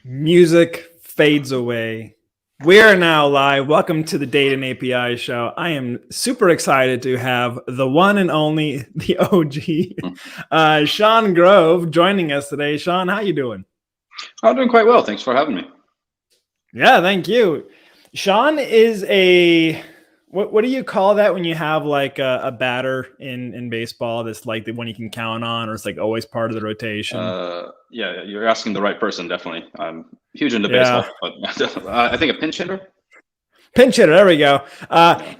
Music fades away. We are now live. Welcome to the Data and API show. I am super excited to have the one and only, the OG, Sean Grove joining us today. Sean, how you doing? I'm doing quite well. Thanks for having me. Yeah, thank you. Sean is what do you call that when you have like a batter in baseball that's like the one you can count on, or it's like always part of the rotation? Yeah, you're asking the right person, definitely. I'm huge into baseball, but I think a pinch hitter. Pinch hitter, there we go.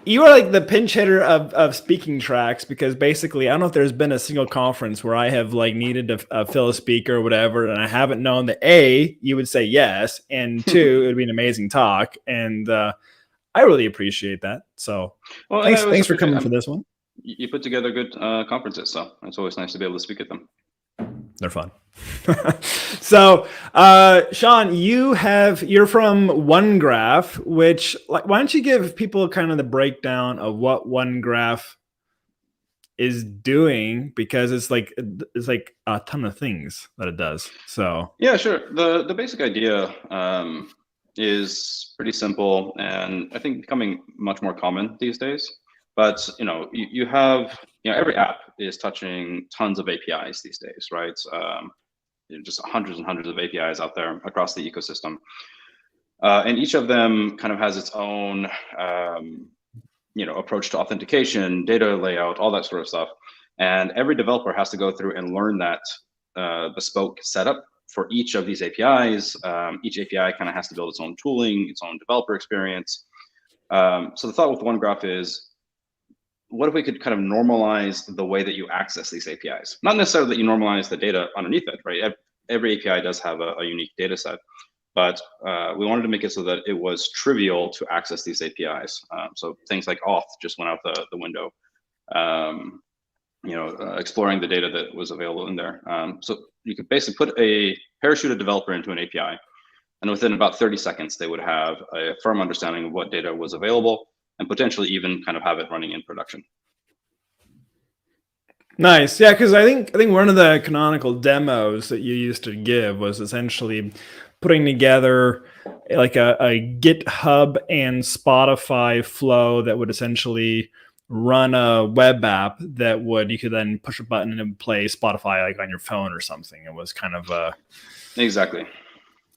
You are like the pinch hitter of speaking tracks, because basically I don't know if there's been a single conference where I have like needed to fill a speaker or whatever, and I haven't known that A, you would say yes, and two, it would be an amazing talk, and I really appreciate that. So thanks for coming for this one. You put together good conferences, so it's always nice to be able to speak at them. They're fun. So, Sean, you're from OneGraph, which, like, why don't you give people kind of the breakdown of what OneGraph is doing, because it's like a ton of things that it does. So yeah, sure. The basic idea is pretty simple, and I think becoming much more common these days. But you have every app is touching tons of APIs these days, right? Just hundreds and hundreds of APIs out there across the ecosystem, and each of them kind of has its own approach to authentication, data layout, all that sort of stuff. And every developer has to go through and learn that bespoke setup for each of these APIs. Each API kind of has to build its own tooling, its own developer experience. So the thought with OneGraph is, what if we could kind of normalize the way that you access these APIs? Not necessarily that you normalize the data underneath it, right? Every API does have a unique data set, but we wanted to make it so that it was trivial to access these APIs. So things like auth just went out the window. Exploring the data that was available in there. So you could basically parachute a developer into an API, and within about 30 seconds, they would have a firm understanding of what data was available, and potentially even kind of have it running in production. Nice. Yeah, because I think one of the canonical demos that you used to give was essentially putting together like a GitHub and Spotify flow that would essentially run a web app that you could then push a button and play Spotify like on your phone or something. It was kind of exactly.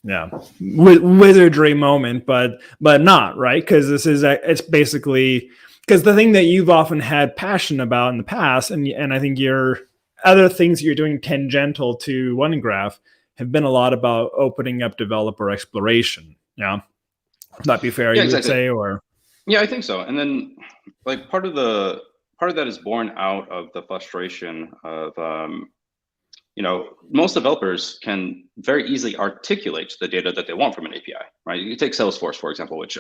Yeah, wizardry moment, but not, right? Because it's basically, because the thing that you've often had passion about in the past, and I think your other things that you're doing tangential to OneGraph have been a lot about opening up developer exploration. Yeah, would that be fair? Yeah, you exactly. would say, or yeah, I think so. And then like part of that is born out of the frustration of most developers can very easily articulate the data that they want from an API, right? You take Salesforce, for example, which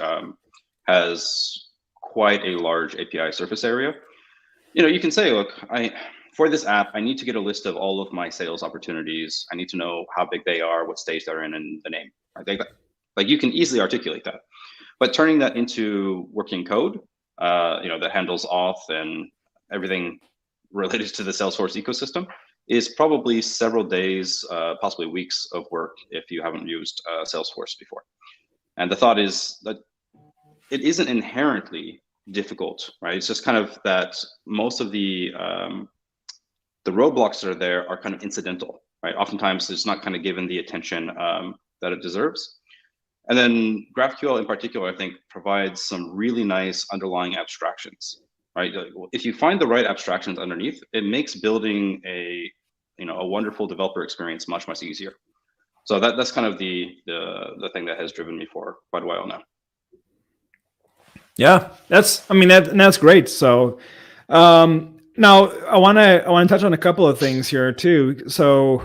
has quite a large API surface area. You can say, look, for this app, I need to get a list of all of my sales opportunities. I need to know how big they are, what stage they're in, and the name. Right? Like you can easily articulate that. But turning that into working code, that handles auth and everything related to the Salesforce ecosystem, is probably several days, possibly weeks of work if you haven't used Salesforce before. And the thought is that it isn't inherently difficult, right? It's just kind of that most of the roadblocks that are there are kind of incidental, right? Oftentimes it's not kind of given the attention that it deserves. And then GraphQL in particular, I think, provides some really nice underlying abstractions, right? If you find the right abstractions underneath, it makes building a wonderful developer experience much easier. So that's kind of the thing that has driven me for quite a while now. Yeah, that's great. So now I want to touch on a couple of things here too. So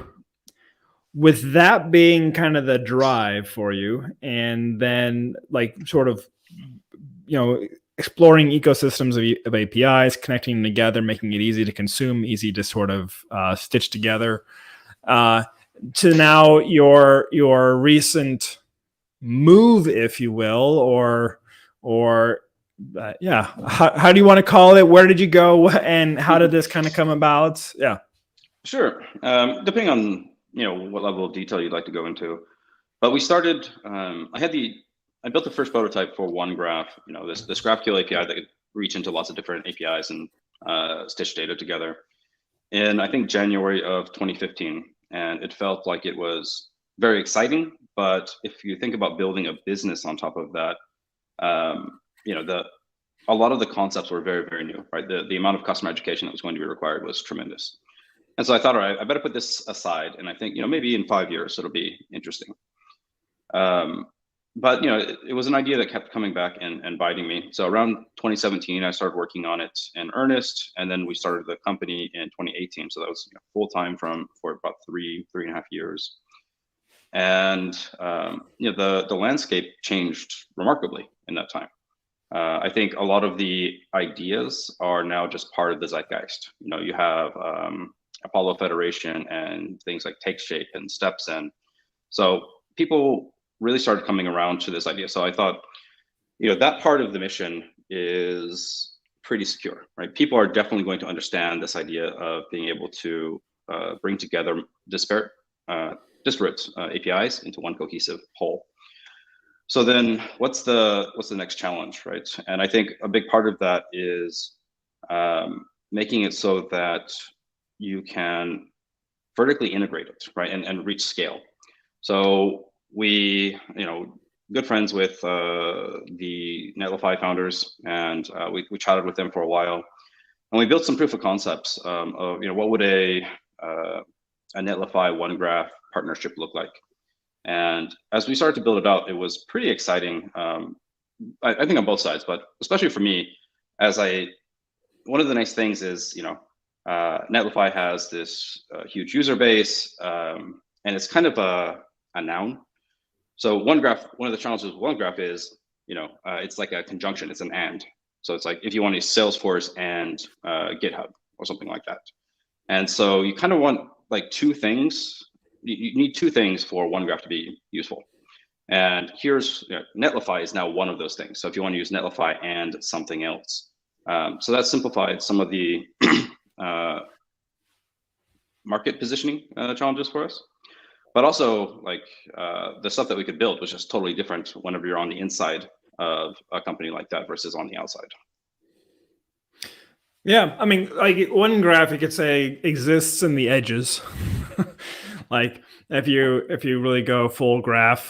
with that being kind of the drive for you, and then like sort of exploring ecosystems of APIs, connecting them together, making it easy to consume, easy to sort of stitch together, to now your recent move, if you will, or how do you want to call it? Where did you go, and how did this kind of come about? Yeah, sure. Depending on what level of detail you'd like to go into. But we started. I built the first prototype for OneGraph. This GraphQL API that could reach into lots of different APIs and stitch data together. In I think January of 2015, and it felt like it was very exciting. But if you think about building a business on top of that, a lot of the concepts were very, very new, right? The amount of customer education that was going to be required was tremendous. And so I thought, all right, I better put this aside. And I think, maybe in 5 years, it'll be interesting. But it was an idea that kept coming back and biting me. So around 2017, I started working on it in earnest, and then we started the company in 2018. So that was full time for about 3.5 years. And the landscape changed remarkably in that time. I think a lot of the ideas are now just part of the zeitgeist. You have Apollo Federation and things like Take Shape and Steps, and so people really started coming around to this idea. So I thought, that part of the mission is pretty secure, right? People are definitely going to understand this idea of being able to bring together disparate APIs into one cohesive whole. So then what's the next challenge, right? And I think a big part of that is making it so that you can vertically integrate it, right? And reach scale. So we, good friends with the Netlify founders, and we chatted with them for a while, and we built some proof of concepts of what would a Netlify OneGraph partnership look like. And as we started to build it out, it was pretty exciting. I think on both sides, but especially for me, one of the nice things is Netlify has this huge user base, and it's kind of a noun. So OneGraph, one of the challenges with OneGraph is, it's like a conjunction, it's an and. So it's like if you want to use Salesforce and GitHub or something like that. And so you kind of want like two things. You need two things for OneGraph to be useful. And here's Netlify is now one of those things. So if you want to use Netlify and something else. So that simplified some of the market positioning challenges for us. But also, like the stuff that we could build was just totally different whenever you're on the inside of a company like that versus on the outside. Yeah, I mean, like OneGraph, you could say exists in the edges. Like if you really go full graph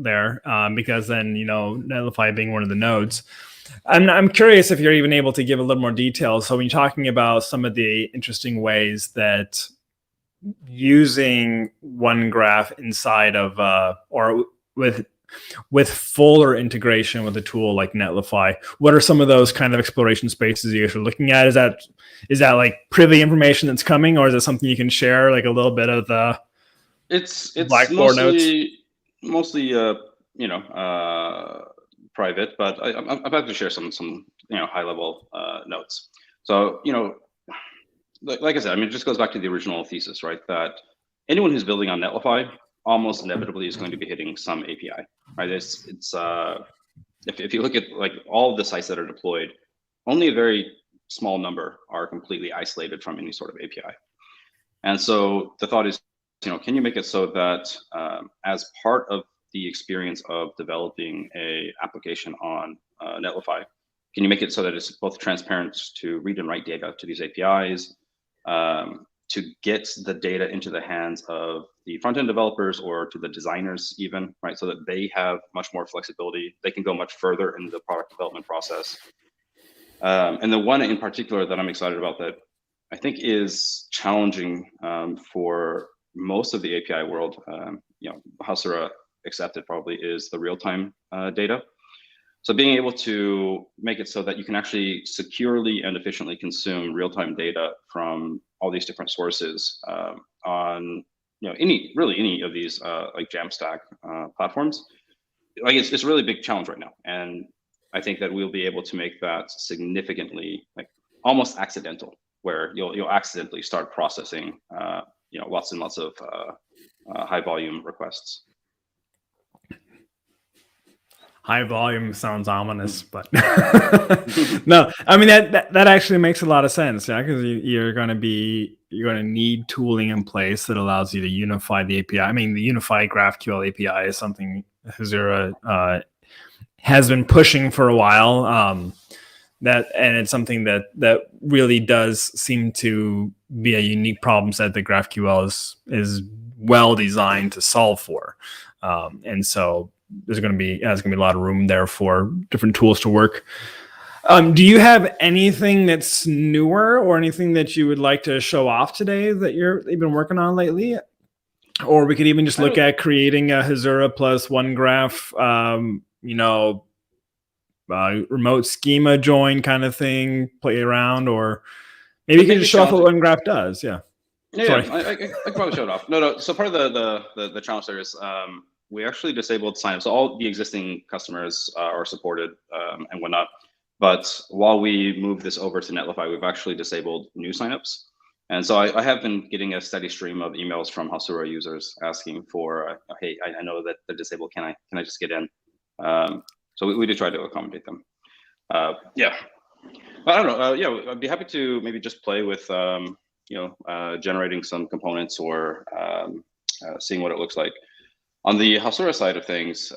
there, because then Netlify being one of the nodes. I'm curious if you're even able to give a little more detail. So when you're talking about some of the interesting ways that using OneGraph inside of or with fuller integration with a tool like Netlify, what are some of those kind of exploration spaces you guys are looking at? Is that like privy information that's coming, or is it something you can share, like a little bit of the it's Blackboard mostly private, but I'm about to share some high level notes. So like I said, I mean, it just goes back to the original thesis, right? That anyone who's building on Netlify almost inevitably is going to be hitting some API, right? It's if you look at like all of the sites that are deployed, only a very small number are completely isolated from any sort of API. And so the thought is, can you make it so that as part of the experience of developing a application on Netlify, can you make it so that it's both transparent to read and write data to these APIs, to get the data into the hands of the front-end developers or to the designers even, right? So that they have much more flexibility. They can go much further in the product development process. And the one in particular that I'm excited about that I think is challenging for most of the API world, Hasura accepted probably, is the real-time data. So being able to make it so that you can actually securely and efficiently consume real-time data from all these different sources on any of these like Jamstack platforms, like it's a really big challenge right now. And I think that we'll be able to make that significantly, like almost accidental, where you'll accidentally start processing lots and lots of high volume requests. High volume sounds ominous, but no, I mean that actually makes a lot of sense, yeah, because you're going to need tooling in place that allows you to unify the API. I mean, the unified GraphQL API is something Hasura has been pushing for a while. And it's something that really does seem to be a unique problem set that GraphQL is well designed to solve for, and so there's going to be a lot of room there for different tools to work. Do you have anything that's newer or anything that you would like to show off today that you've been working on lately? Or we could even just look at creating a Hasura plus OneGraph, remote schema join kind of thing, play around, or maybe you can just show off what OneGraph does. Yeah. Yeah, I can probably show it off. No. So part of the challenge there is we actually disabled signups. So all the existing customers are supported and whatnot. But while we move this over to Netlify, we've actually disabled new signups. And so I have been getting a steady stream of emails from Hasura users asking for, hey, I know that they're disabled. Can I just get in? So we do try to accommodate them. Yeah, but I don't know. Yeah, I'd be happy to maybe just play with generating some components or seeing what it looks like. On the Hasura side of things,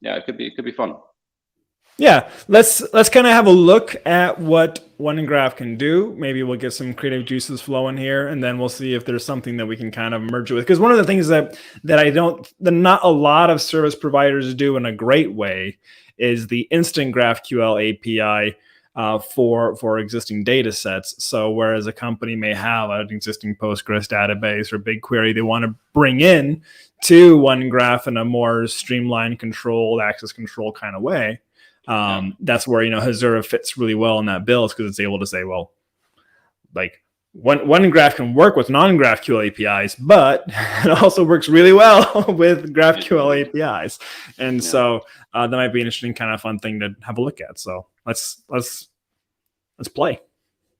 yeah, it could be fun. Yeah, let's kind of have a look at what OneGraph can do. Maybe we'll get some creative juices flowing here, and then we'll see if there's something that we can kind of merge it with. Because one of the things that not a lot of service providers do in a great way is the instant GraphQL API for existing data sets. So whereas a company may have an existing Postgres database or BigQuery they want to bring in to OneGraph in a more streamlined, controlled, access control kind of way. That's where Hasura fits really well in that build, because it's able to say, well, like OneGraph can work with non-GraphQL APIs, but it also works really well with GraphQL APIs, and so that might be an interesting kind of fun thing to have a look at. So let's play.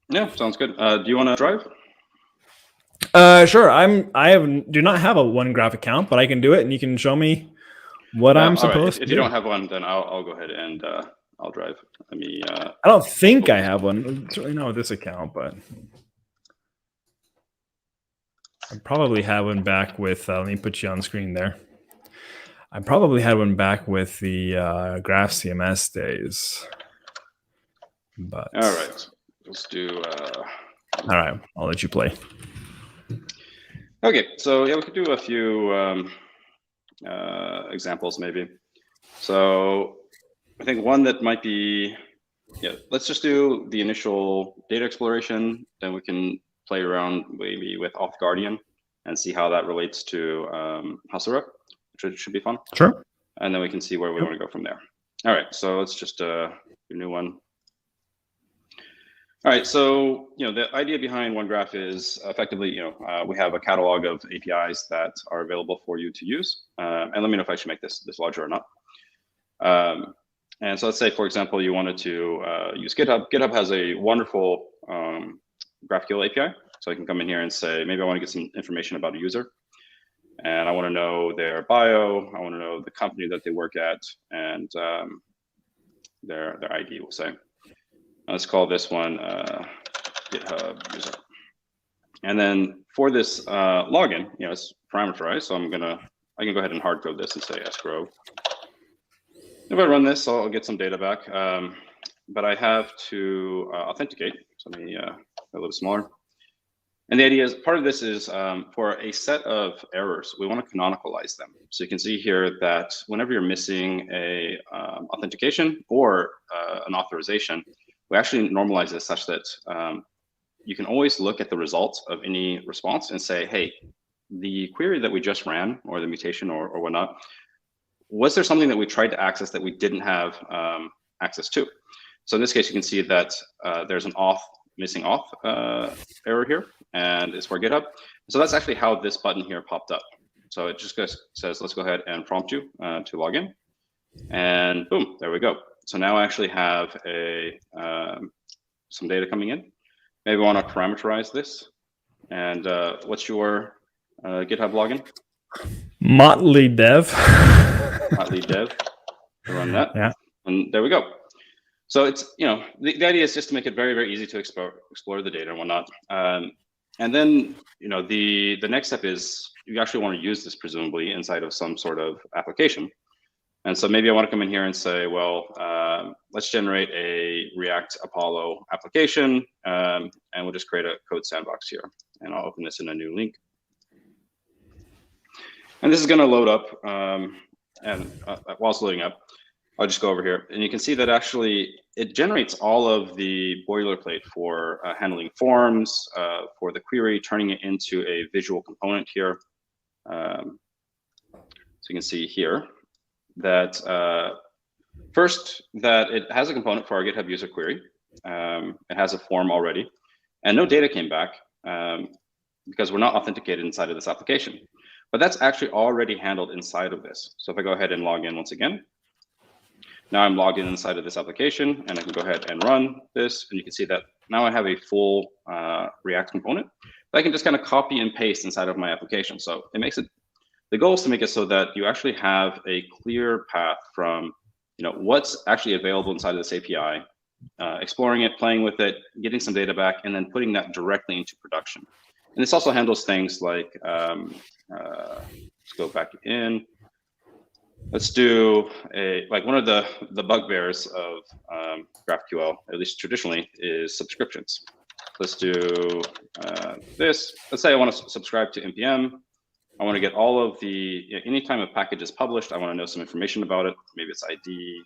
Yeah, sounds good. Do you want to drive? Sure. Do not have a OneGraph account, but I can do it, and you can show me what I'm supposed to do. If you don't have one, then I'll go ahead and I'll drive. Let me. I don't think I have one. Certainly not with this account, but I probably had one back with. Let me put you on screen there. I probably had one back with the Graph CMS days. But all right, let's do. All right, I'll let you play. Okay, so yeah, we could do a few examples maybe. So I think one that might be, let's just do the initial data exploration, then we can play around maybe with Auth Guardian and see how that relates to Hasura, which should be fun. Sure. And then we can see where we want to go from there. All right, so let's just do a new one. All right, so the idea behind OneGraph is effectively, we have a catalog of APIs that are available for you to use. And let me know if I should make this larger or not. And so let's say, for example, you wanted to use GitHub. GitHub has a wonderful GraphQL API. So I can come in here and say, maybe I want to get some information about a user. And I want to know their bio. I want to know the company that they work at, and their ID, we'll say. Let's call this one GitHub user. And then for this login, it's parameterized. So I can go ahead and hard code this and say escrow. If I run this, I'll get some data back. But I have to authenticate. So let me a little smaller. And the idea is, part of this is for a set of errors, we want to canonicalize them. So you can see here that whenever you're missing a authentication or an authorization, we actually normalize this such that you can always look at the results of any response and say, hey, the query that we just ran, or the mutation or whatnot, was there something that we tried to access that we didn't have access to? So in this case, you can see that there's an missing auth error here, and it's for GitHub. So that's actually how this button here popped up. So it just says, let's go ahead and prompt you to log in. And boom, there we go. So now I actually have some data coming in. Maybe I want to parameterize this. And what's your GitHub login? Motley Dev. Motley Dev. run that, Yeah. and there we go. So it's, the idea is just to make it very, very easy to explore the data and whatnot. And then, the next step is you actually want to use this presumably inside of some sort of application. And so maybe I want to come in here and say, well, let's generate a React Apollo application, and we'll just create a code sandbox here. And I'll open this in a new link. And this is going to load up. And while it's loading up, I'll just go over here. And you can see that actually it generates all of the boilerplate for handling forms, for the query, turning it into a visual component here. So you can see here that first, that it has a component for our GitHub user query. It has a form already, and no data came back because we're not authenticated inside of this application. But that's actually already handled inside of this. So if I go ahead and log in once again, now I'm logged in inside of this application, and I can go ahead and run this, and you can see that now I have a full React component that I can just kind of copy and paste inside of my application. So it makes it, the goal is to make it so that you actually have a clear path from what's actually available inside of this API, exploring it, playing with it, getting some data back, and then putting that directly into production. And this also handles things like, let's go back in. Let's do one of the bugbears of GraphQL, at least traditionally, is subscriptions. Let's do this. Let's say I want to subscribe to NPM. I want to get all of the, anytime a package is published, I want to know some information about it. Maybe it's ID,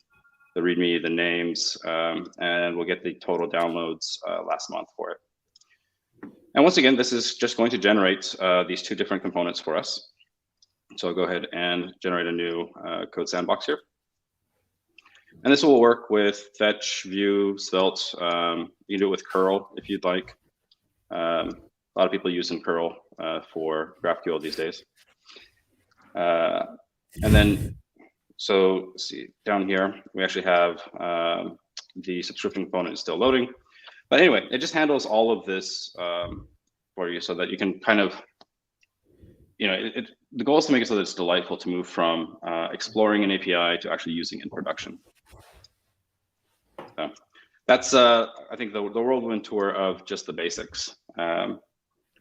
the README, the names, and we'll get the total downloads last month for it. And once again, this is just going to generate these two different components for us. So I'll go ahead and generate a new code sandbox here. And this will work with Fetch, Vue, Svelte. You can do it with curl if you'd like. A lot of people using curl for GraphQL these days. And then, so let's see, down here, we actually have the subscription component is still loading. But anyway, it just handles all of this for you so that you can kind of, the goal is to make it so that it's delightful to move from exploring an API to actually using it in production. So that's, I think, the whirlwind tour of just the basics.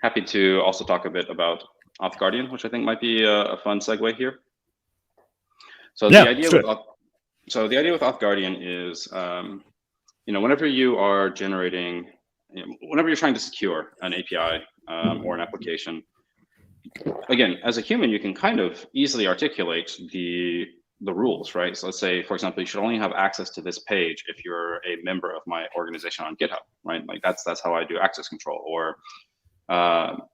Happy to also talk a bit about Auth Guardian, which I think might be a fun segue here. So the idea with Auth Guardian is, whenever you are generating, whenever you're trying to secure an API or an application, again, as a human, you can kind of easily articulate the rules, right? So let's say, for example, you should only have access to this page if you're a member of my organization on GitHub, right? Like that's how I do access control. Or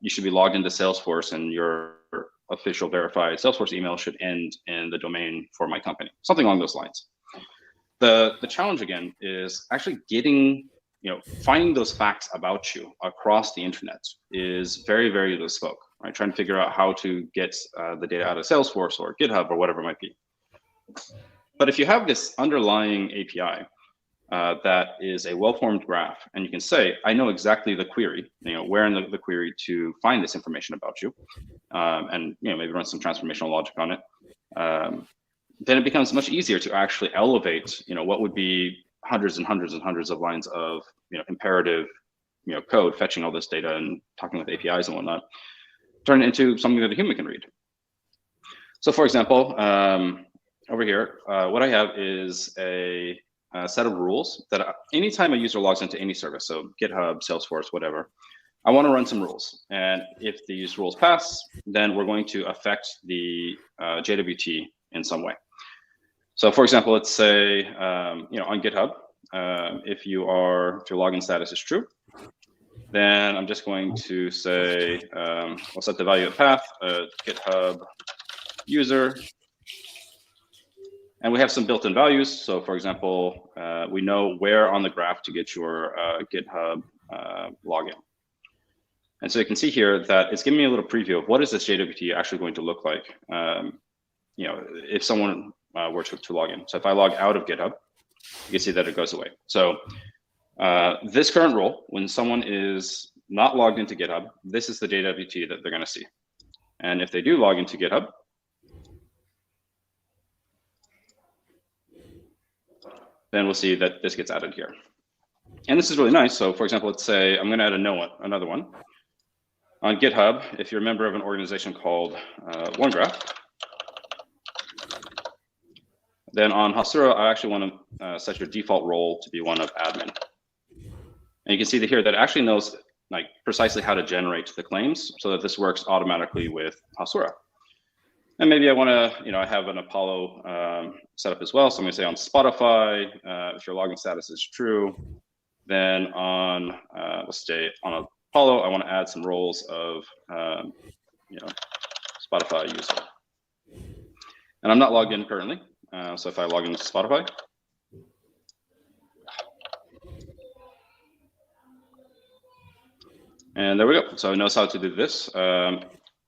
you should be logged into Salesforce, and your official verified Salesforce email should end in the domain for my company, something along those lines. The challenge again is actually getting, finding those facts about you across the internet is very, very bespoke, right? Trying to figure out how to get the data out of Salesforce or GitHub or whatever it might be. But if you have this underlying API that is a well-formed graph, and you can say, I know exactly the query, where in the query to find this information about you, and maybe run some transformational logic on it, then it becomes much easier to actually elevate, what would be hundreds and hundreds and hundreds of lines of, imperative, code, fetching all this data and talking with APIs and whatnot, turn it into something that a human can read. So for example, over here, what I have is a set of rules that anytime a user logs into any service, so GitHub, Salesforce, whatever, I want to run some rules. And if these rules pass, then we're going to affect the JWT in some way. So for example, let's say, on GitHub, if your login status is true, then I'm just going to say, we'll set the value of path, GitHub user, and we have some built-in values. So for example, we know where on the graph to get your GitHub login. And so you can see here that it's giving me a little preview of what is this JWT actually going to look like, if someone were to log in. So if I log out of GitHub, you can see that it goes away. So this current rule, when someone is not logged into GitHub, this is the JWT that they're going to see. And if they do log into GitHub, then we'll see that this gets added here. And this is really nice. So for example, let's say I'm going to add another one. On GitHub, if you're a member of an organization called OneGraph, then on Hasura, I actually want to set your default role to be one of admin. And you can see that here that it actually knows like precisely how to generate the claims so that this works automatically with Hasura. And maybe I want to, I have an Apollo set up as well. So I'm going to say on Spotify, if your login status is true, then on, let's say on Apollo, I want to add some roles of, Spotify user. And I'm not logged in currently. So if I log into Spotify, and there we go. So it knows how to do this.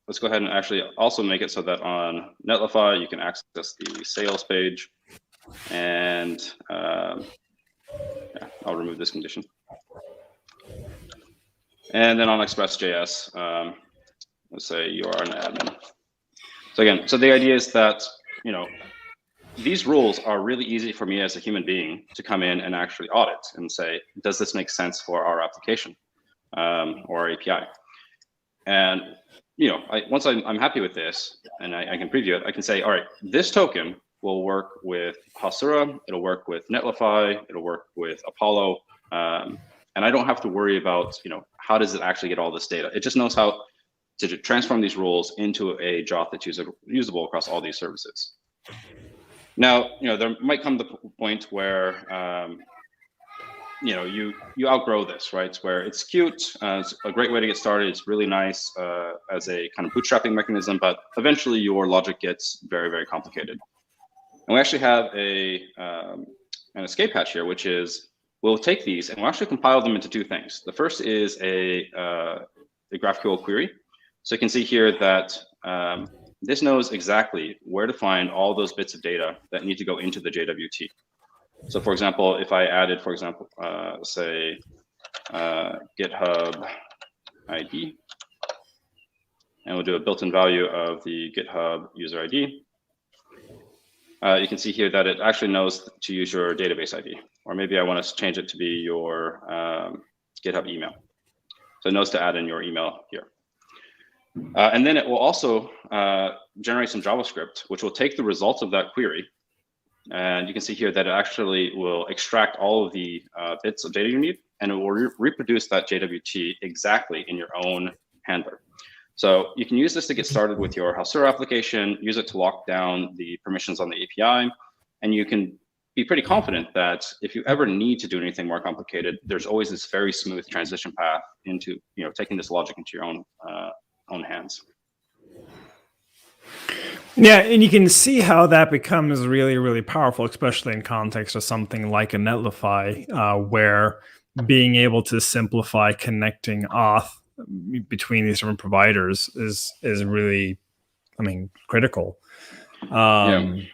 Let's go ahead and actually also make it so that on Netlify, you can access the sales page. And I'll remove this condition. And then on Express.js, let's say you are an admin. So again, so the idea is that, these rules are really easy for me as a human being to come in and actually audit and say, does this make sense for our application or our API? And once I'm happy with this and I can preview it, I can say, all right, this token will work with Hasura, it'll work with Netlify, it'll work with Apollo, and I don't have to worry about, how does it actually get all this data? It just knows how to transform these rules into a job that's usable across all these services. Now, there might come the point where, you outgrow this, right? It's where it's cute, it's a great way to get started. It's really nice as a kind of bootstrapping mechanism, but eventually your logic gets very, very complicated. And we actually have an escape hatch here, which is we'll take these and we'll actually compile them into two things. The first is a GraphQL query. So you can see here that this knows exactly where to find all those bits of data that need to go into the JWT. So for example, if I added, for example, say GitHub ID, and we'll do a built-in value of the GitHub user ID, you can see here that it actually knows to use your database ID, or maybe I want to change it to be your GitHub email. So it knows to add in your email here. And then it will also generate some JavaScript, which will take the results of that query. And you can see here that it actually will extract all of the bits of data you need, and it will reproduce that JWT exactly in your own handler. So you can use this to get started with your Hasura application, use it to lock down the permissions on the API, and you can be pretty confident that if you ever need to do anything more complicated, there's always this very smooth transition path into taking this logic into your own hands. Yeah, and you can see how that becomes really, really powerful, especially in context of something like a Netlify, where being able to simplify connecting auth between these different providers is really, critical. I'm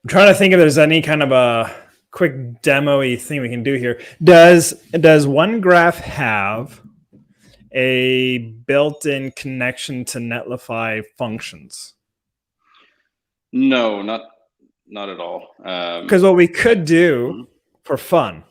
trying to think if there's any kind of a quick demo-y thing we can do here. Does OneGraph have a built-in connection to Netlify functions? No, not at all. Because what we could do for fun,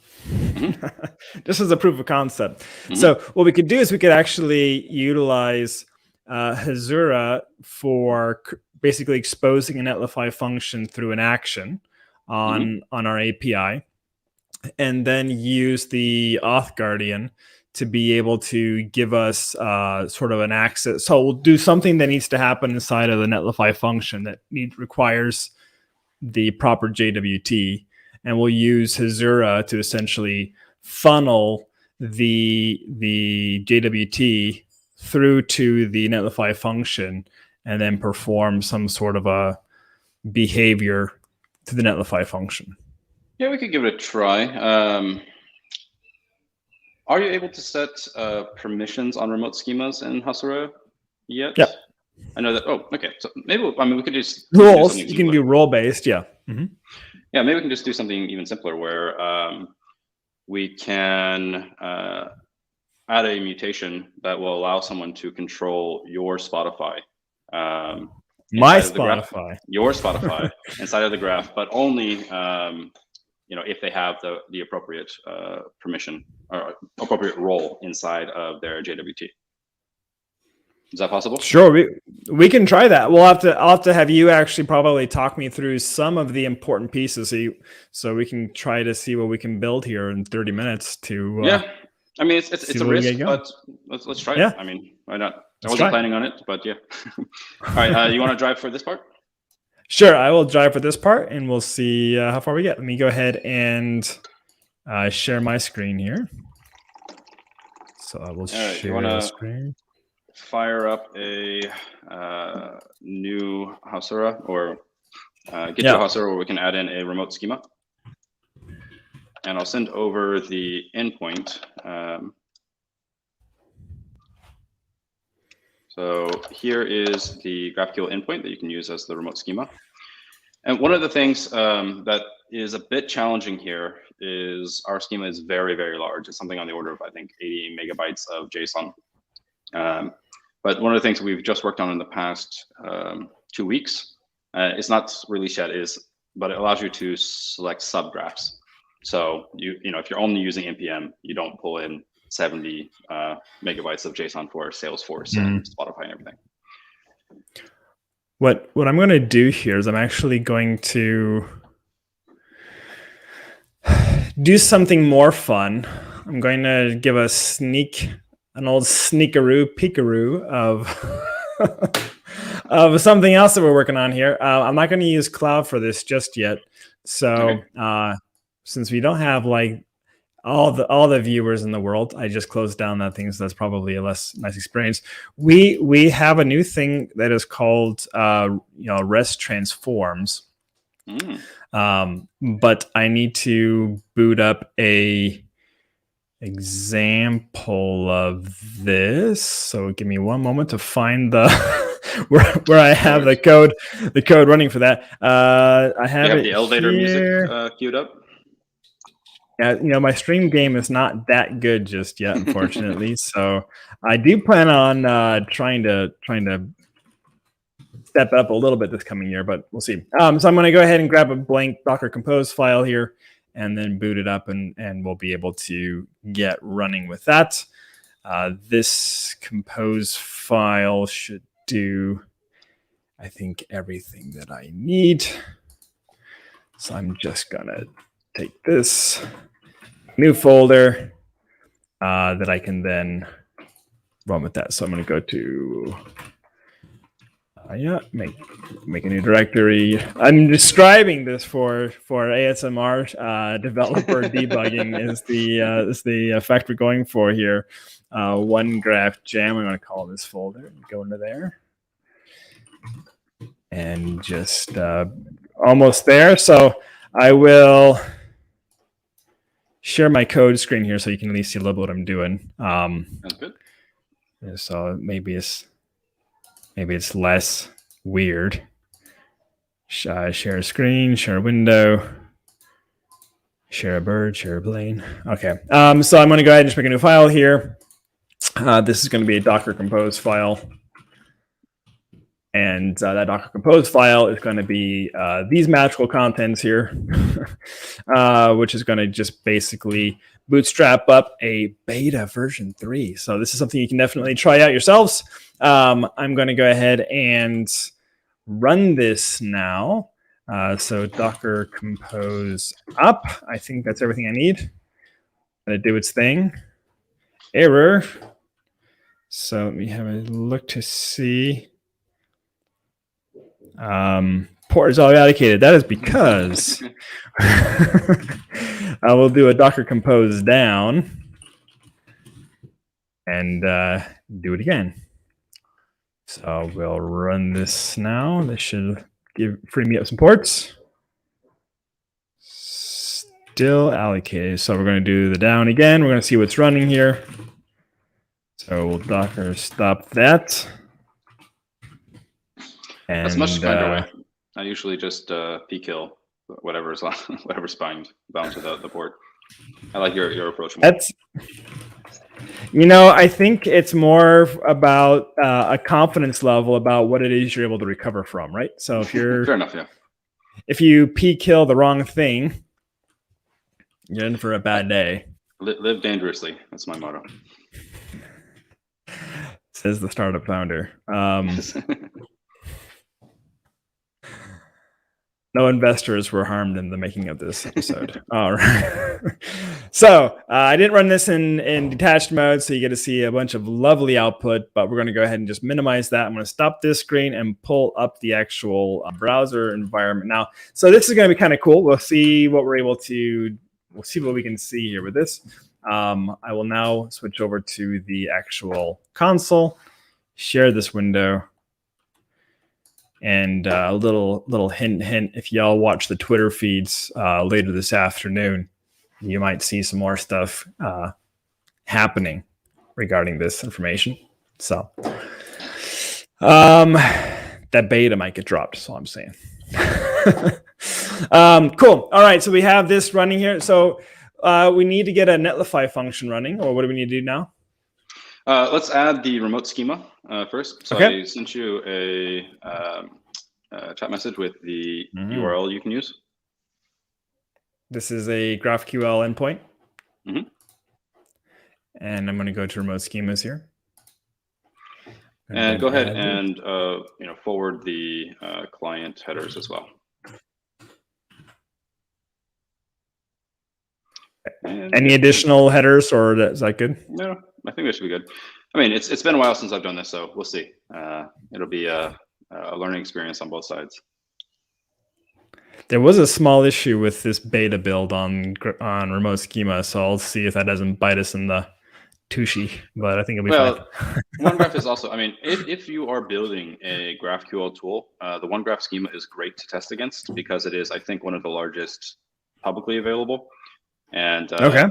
this is a proof of concept. So what we could do is we could actually utilize Hasura for basically exposing a Netlify function through an action on our API, and then use the auth guardian to be able to give us sort of an access. So we'll do something that needs to happen inside of the Netlify function that requires the proper JWT, and we'll use Hasura to essentially funnel the JWT through to the Netlify function, and then perform some sort of a behavior to the Netlify function. Yeah, we could give it a try. Are you able to set permissions on remote schemas in Hasura yet? Yeah. I know that. Oh, okay. So maybe we could just rules. You can do role based. Yeah. Yeah, maybe we can just do something even simpler where we can add a mutation that will allow someone to control your Spotify. My Spotify. Your Spotify inside of the graph, but only if they have the appropriate permission or appropriate role inside of their JWT. Is that possible? Sure, we can try that. I'll have to have you actually probably talk me through some of the important pieces, so we can try to see what we can build here in 30 minutes. To yeah, I mean it's a risk, but let's try it. I mean, why not? I wasn't planning on it, but yeah. All right, you want to drive for this part? Sure, I will drive for this part, and we'll see how far we get. Let me go ahead and share my screen here. So I will share the screen. Fire up a new Hasura, or get to a Hasura where we can add in a remote schema. And I'll send over the endpoint. So here is the GraphQL endpoint that you can use as the remote schema. And one of the things that is a bit challenging here is our schema is very, very large. It's something on the order of, I think, 80 megabytes of JSON. But one of the things we've just worked on in the past 2 weeks, it's not released yet, but it allows you to select subgraphs. So if you're only using npm, you don't pull in 70 megabytes of JSON for Salesforce and Spotify and everything. What I'm going to do here is I'm actually going to do something more fun. I'm going to give an old sneakaroo peekaroo of something else that we're working on here. I'm not going to use cloud for this just yet. So since we don't have like all the viewers in the world, I just closed down that thing. So that's probably a less nice experience. We have a new thing that is called REST transforms. But I need to boot up a example of this. So give me one moment to find the where I have the code running for that. I have the elevator music queued up. Yeah, my stream game is not that good just yet, unfortunately. So I do plan on trying to step up a little bit this coming year, but we'll see. So I'm going to go ahead and grab a blank Docker Compose file here, and then boot it up, and we'll be able to get running with that. This Compose file should do, I think, everything that I need. So I'm just going to take this new folder that I can then run with that. So I'm going to go to make a new directory. I'm describing this for ASMR developer debugging is the effect we're going for here. One graph jam. I'm going to call this folder and go into there, and just almost there. So I will share my code screen here so you can at least see a little bit what I'm doing. That's good. So maybe it's less weird. Share a screen, share a window, share a bird, share a plane. Okay. So I'm going to go ahead and just make a new file here. This is going to be a Docker Compose file. And that Docker Compose file is going to be these magical contents here, which is going to just basically bootstrap up a beta version 3. So this is something you can definitely try out yourselves. I'm going to go ahead and run this now. So Docker Compose up. I think that's everything I need. Going to do its thing. Error. So let me have a look to see. Port is already allocated. That is because I will do a Docker Compose down and do it again. So we'll run this now. This should free me up some ports. Still allocated. So we're going to do the down again. We're going to see what's running here. So we'll Docker stop that. And, that's much kinder way. I usually just pkill whatever's bound to the port. I like your approach more. That's, I think it's more about a confidence level about what it is you're able to recover from, right? So if you're fair enough, yeah. If you pkill the wrong thing, You're in for a bad day. Live dangerously. That's my motto. Says the startup founder. No investors were harmed in the making of this episode. All right. So I didn't run this in detached mode, so you get to see a bunch of lovely output, but we're going to go ahead and just minimize that. I'm going to stop this screen and pull up the actual browser environment now. So this is going to be kind of cool. We'll see what we're able to, we'll see what we can see here with this. I will now switch over to the actual console, share this window. And a little hint, if y'all watch the Twitter feeds later this afternoon, you might see some more stuff happening regarding this information. So that beta might get dropped, so I'm saying. Cool. All right, so we have this running here. So we need to get a Netlify function running, or what do we need to do now? Let's add the remote schema first. So okay. I sent you a chat message with the URL you can use. This is a GraphQL endpoint. Mm-hmm. And I'm going to go to remote schemas here. And go ahead and forward the client headers as well. And any additional headers, or is that good? No, I think that should be good. I mean, it's been a while since I've done this, so we'll see. It'll be a learning experience on both sides. There was a small issue with this beta build on remote schema, so I'll see if that doesn't bite us in the tushy, but I think it'll be fine. OneGraph is also, I mean, if you are building a GraphQL tool, the OneGraph schema is great to test against because it is, I think, one of the largest publicly available. And okay.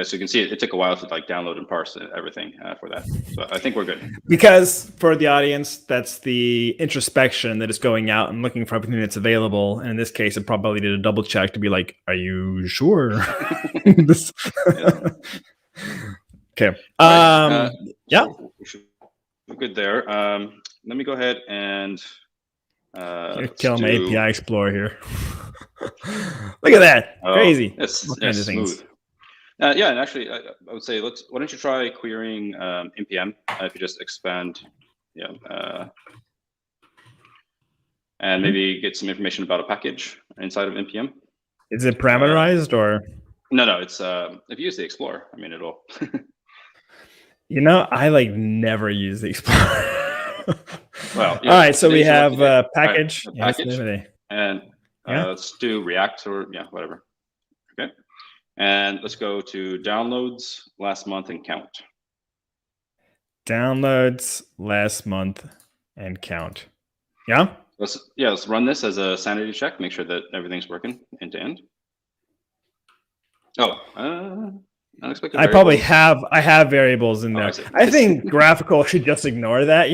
So you can see it took a while to download and parse everything for that. So I think we're good. Because for the audience, that's the introspection that is going out and looking for everything that's available. And in this case, it probably did a double check to be like, are you sure? Okay. Yeah. We're good there. Let me go ahead and kill my API Explorer here. Look at that. Crazy. It's smooth. Yeah, and actually, I would say, why don't you try querying npm if you just expand, and maybe get some information about a package inside of npm. Is it parameterized or? No, it's if you use the Explorer, I mean, it'll. I never use the Explorer. Well, all right, so we have package. Right, package, and let's do React or whatever. Okay. And let's go to downloads last month and count. Downloads last month and count. Yeah? Let's run this as a sanity check. Make sure that everything's working end to end. Oh, unexpected. I probably have variables in there. I think graphical should just ignore that,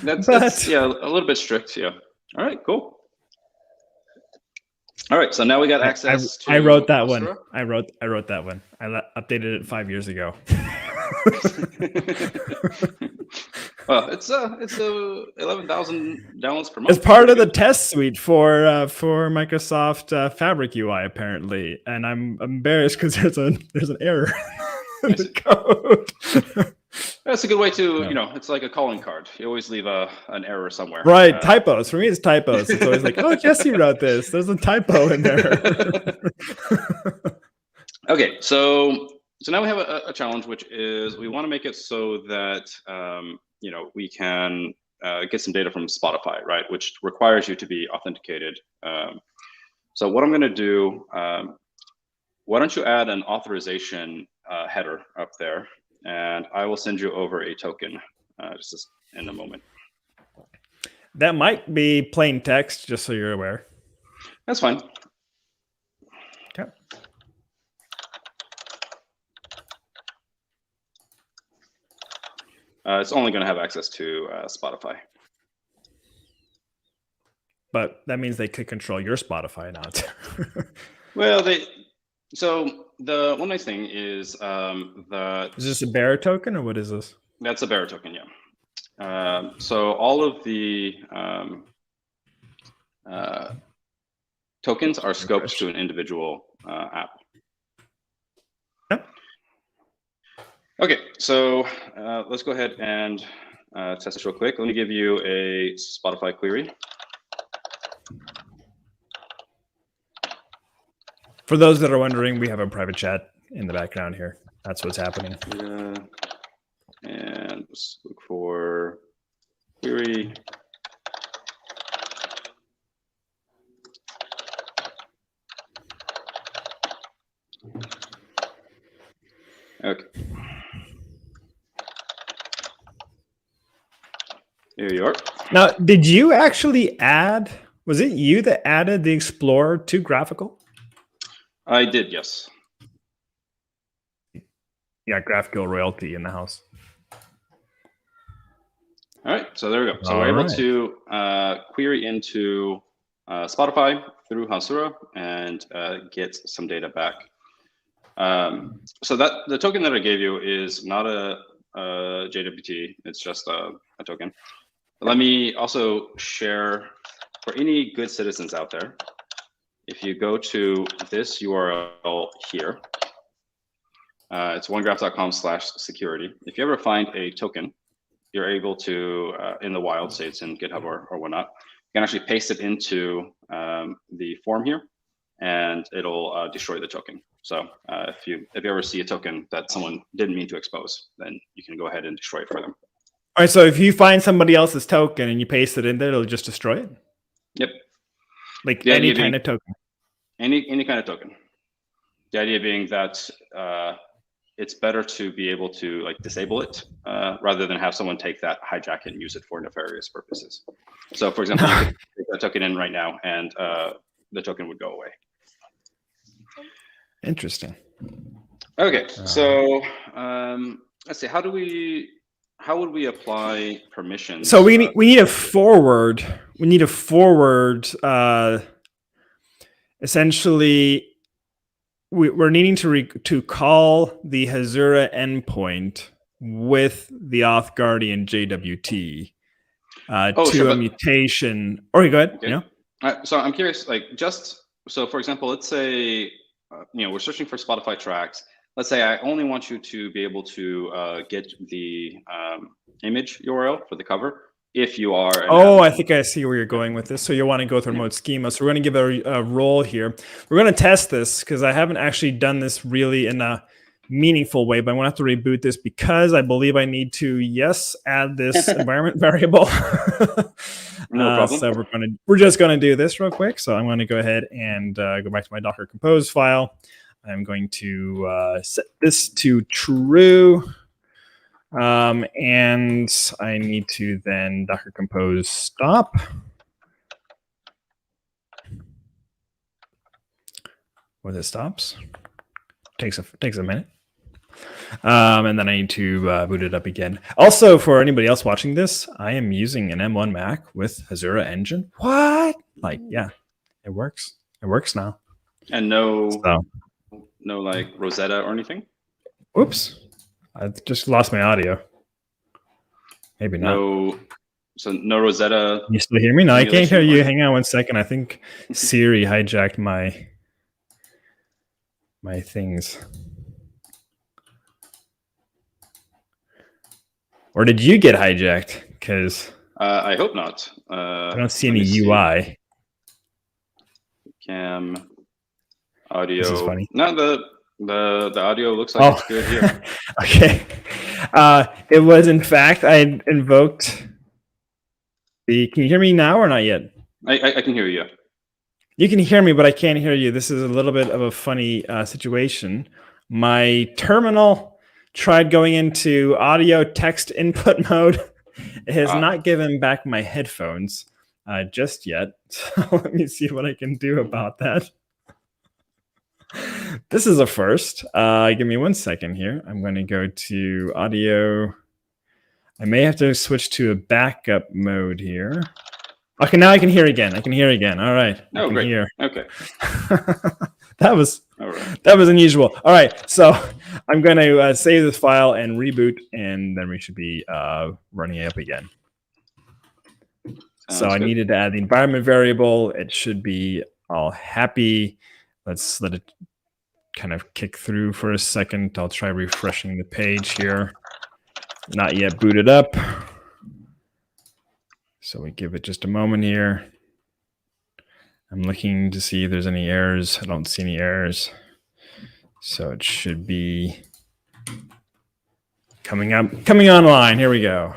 That's a little bit strict. Yeah. All right, cool. All right, so now we got access to. I wrote that Hasura. one. I wrote that one. I updated it 5 years ago. Well, it's 11,000 downloads per month. It's part of the test suite for Microsoft Fabric UI apparently, and I'm embarrassed because there's an error in the code. That's a good way to, it's like a calling card. You always leave an error somewhere. Right, typos. For me, it's typos. It's always like, oh, Jesse wrote this. There's a typo in there. Okay, so now we have a challenge, which is we want to make it so that we can get some data from Spotify, right? Which requires you to be authenticated. So what I'm going to do, why don't you add an authorization header up there? And I will send you over a token just in a moment. That might be plain text, just so you're aware. That's fine. Okay. It's only going to have access to Spotify. But that means they could control your Spotify now. Well, so the one nice thing is that. Is this a bearer token or what is this? That's a bearer token, yeah. So all of the tokens are scoped to an individual app. Okay, so let's go ahead and test this real quick. Let me give you a Spotify query. For those that are wondering, we have a private chat in the background here. That's what's happening. And let's look for query. Okay. Here you are. Now, did you actually add, was it you that added the Explorer to Graphical? I did, yes. Yeah, GraphQL royalty in the house. All right, so there we go. So we're able to query into Spotify through Hasura and get some data back. So that the token that I gave you is not a JWT, it's just a token. Let me also share for any good citizens out there, if you go to this URL here, it's onegraph.com/security. If you ever find a token, you're able to, in the wild, say it's in GitHub or whatnot, you can actually paste it into the form here, and it'll destroy the token. So if you ever see a token that someone didn't mean to expose, then you can go ahead and destroy it for them. All right, so if you find somebody else's token and you paste it in there, it'll just destroy it? Yep. Like any kind of token? Any kind of token. The idea being that it's better to be able to like disable it rather than have someone take that, hijack it, and use it for nefarious purposes. So for example, you could take that token in right now and the token would go away. Interesting. Okay, so let's see, how would we apply permissions? So we need a forward. We need a forward. Essentially, we're needing to call the Hasura endpoint with the Auth Guardian JWT to a mutation. Or go ahead. Okay. Yeah. So I'm curious, like so for example, let's say we're searching for Spotify tracks. Let's say I only want you to be able to get the image URL for the cover if you are. I think I see where you're going with this. So you want to go through remote schema. So we're going to give a role here. We're going to test this because I haven't actually done this really in a meaningful way, but I'm going to have to reboot this because I believe I need to, add this environment variable. No problem. So we're just going to do this real quick. So I'm going to go ahead and go back to my Docker compose file. I'm going to set this to true. And I need to then Docker compose stop. When it stops, takes a minute. And then I need to boot it up again. Also, for anybody else watching this, I am using an M1 Mac with Hasura Engine. What? Like, yeah, it works. It works now. And no like Rosetta or anything? Oops. I just lost my audio. Maybe not. No Rosetta. You still hear me? No, I can't hear you. Hang on one second. I think Siri hijacked my things. Or did you get hijacked? Because I hope not. I don't see any UI. Cam audio. This is funny. No, the audio looks like it's good here. Okay. It was, in fact, I invoked the. Can you hear me now or not yet? I can hear you. You can hear me, but I can't hear you. This is a little bit of a funny situation. My terminal tried going into audio text input mode. It has not given back my headphones just yet. So let me see what I can do about that. This is a first. Give me 1 second here. I'm going to go to audio. I may have to switch to a backup mode here. Okay, now I can hear again. All right. Oh, great. Hear. Okay. That was unususual. All right, so I'm going to save this file and reboot, and then we should be running it up again. So I needed to add the environment variable. It should be all happy. Let's let it kind of kick through for a second. I'll try refreshing the page here. Not yet booted up. So we give it just a moment here. I'm looking to see if there's any errors. I don't see any errors. So it should be coming online. Here we go.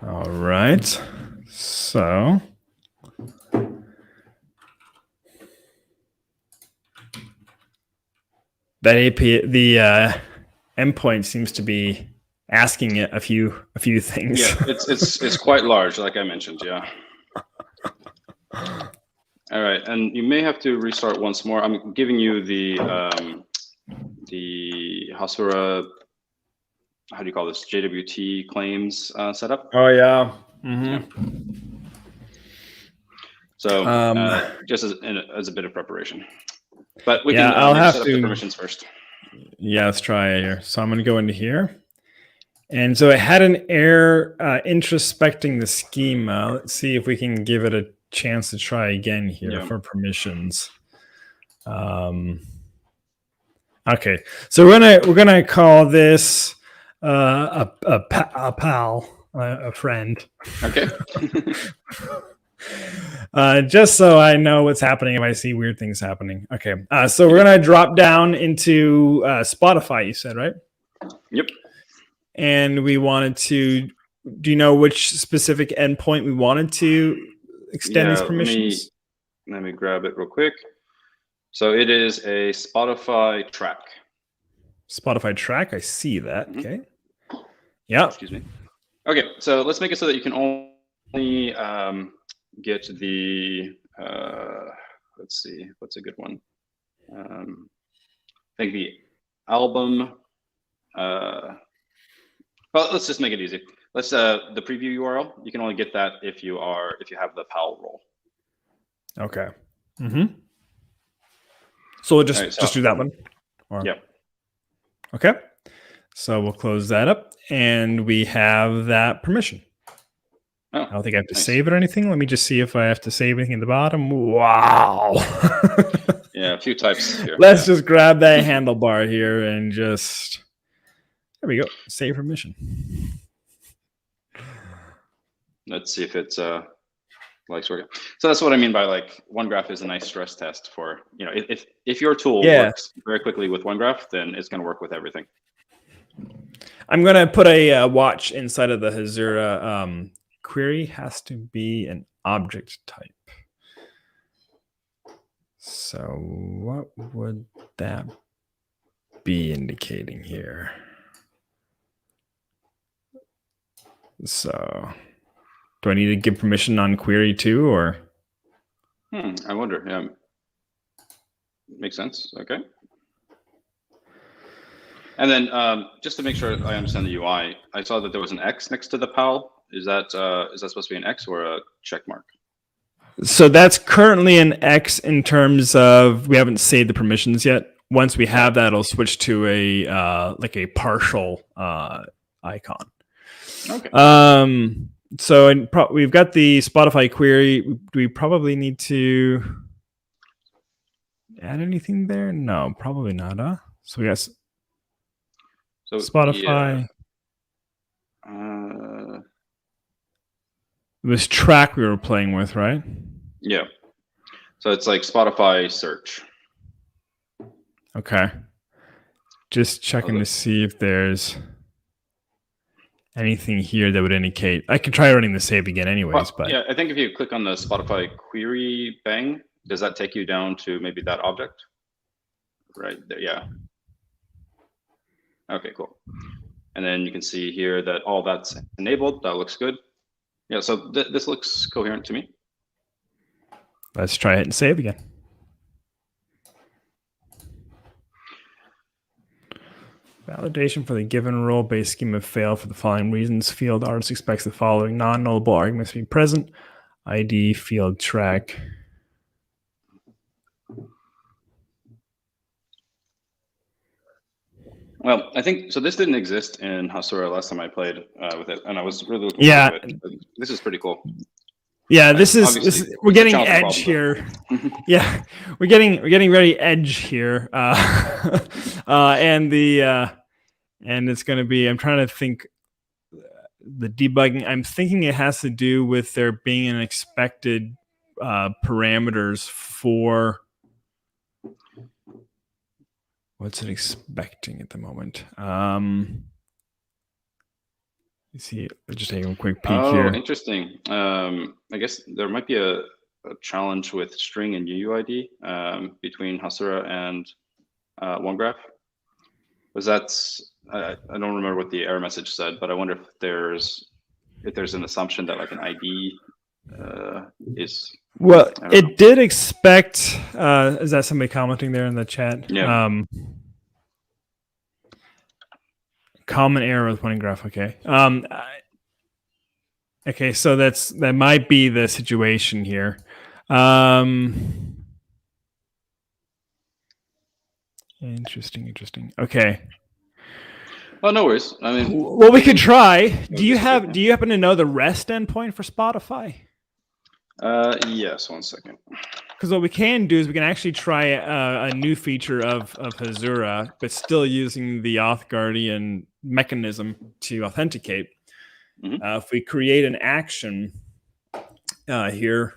All right. So that API, the endpoint seems to be asking it a few things. Yeah, it's quite large, like I mentioned. Yeah. All right, and you may have to restart once more. I'm giving you the Hasura, how do you call this, JWT claims setup. Oh yeah. Mm-hmm. Yeah. So just as a bit of preparation, but we can I'll have set up to the permissions first. Yeah, let's try it here. So I'm going to go into here. And so it had an error introspecting the schema. Let's see if we can give it a chance to try again here for permissions. Okay, so we're gonna call this a pal, a friend. Okay. Just so I know what's happening if I see weird things happening. Okay, so we're gonna drop down into Spotify. You said, right? Yep. And we wanted to. Do you know which specific endpoint we wanted to extend these permissions? Let me grab it real quick. So it is a Spotify track. Spotify track. I see that. Mm-hmm. Okay. Yeah. Excuse me. Okay, so let's make it so that you can only get the. Let's see. What's a good one? I think the album. Well, let's just make it easy. Let's the preview URL. You can only get that if you have the PAL role. Okay. Mm-hmm. So we'll just do that one. Yeah. Okay. So we'll close that up, and we have that permission. Oh, I don't think I have to save it or anything. Let me just see if I have to save anything at the bottom. Wow. Yeah, a few types here. Let's just grab that handlebar here and just. There we go. Save permission. Let's see if it's likes working. So that's what I mean by like OneGraph is a nice stress test for, if your tool works very quickly with OneGraph, then it's going to work with everything. I'm going to put a watch inside of the Hasura. Query has to be an object type. So what would that be indicating here? So do I need to give permission on query too, or? I wonder. Yeah, makes sense. Okay. And then just to make sure I understand the UI, I saw that there was an X next to the PAL. Is that supposed to be an X or a check mark? So that's currently an X in terms of we haven't saved the permissions yet. Once we have that, it'll switch to a like a partial icon. Okay. So we've got the Spotify query. Do we probably need to add anything there? No, probably not. So we got Spotify. Yeah. This track we were playing with, right? Yeah. So it's like Spotify search. Okay. Just checking to see if there's anything here that would indicate. I can try running the save again anyways, but yeah, I think if you click on the Spotify query bang, does that take you down to maybe that object? Right there, yeah. Okay, cool. And then you can see here that all that's enabled. That looks good. Yeah, so this looks coherent to me. Let's try it and save again. Validation for the given role-based schema failed for the following reasons. Field artist expects the following non-nullable arguments to be present. ID field track. Well, I think so. This didn't exist in Hasura last time I played with it, and I was really looking forward to it. This is pretty cool. Yeah, this is we're getting challenging edge problem, here. Yeah, we're getting very edge here, and it's going to be. I'm trying to think the debugging. I'm thinking it has to do with there being an expected parameters for what's it expecting at the moment. You see, just taking a quick peek here. Oh, interesting. I guess there might be a challenge with string and UUID between Hasura and OneGraph. Was that's I don't remember what the error message said, but I wonder if there's an assumption that like an ID is. Well, it did expect. Is that somebody commenting there in the chat? Yeah. Common error with OneGraph. Okay. Okay, so that might be the situation here. Interesting. Okay. Oh, no worries. I mean, well, we could try. Do you happen to know the REST endpoint for Spotify? Yes. 1 second. Because what we can do is we can actually try a new feature of Hasura, but still using the Auth Guardian mechanism to authenticate. Mm-hmm. If we create an action here,